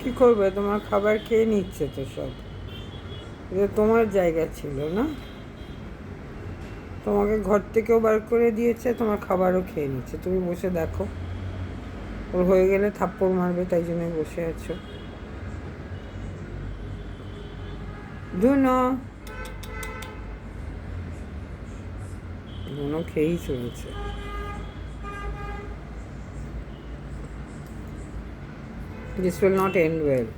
কী করবে, তোমার খাবার খেয়ে নিচ্ছে তো সব। এটা তোমার জায়গা ছিল না, তোমাকে ঘর থেকেও বার করে দিয়েছে, তোমার খাবারও খেয়ে নিচ্ছে। তুমি বসে দেখো, ওর হয়ে গেলে থাপ্পড় মারবে, তাই জন্যই বসে আছো। ধুনো, ধুনো খেয়েই চলেছে। This will not end well.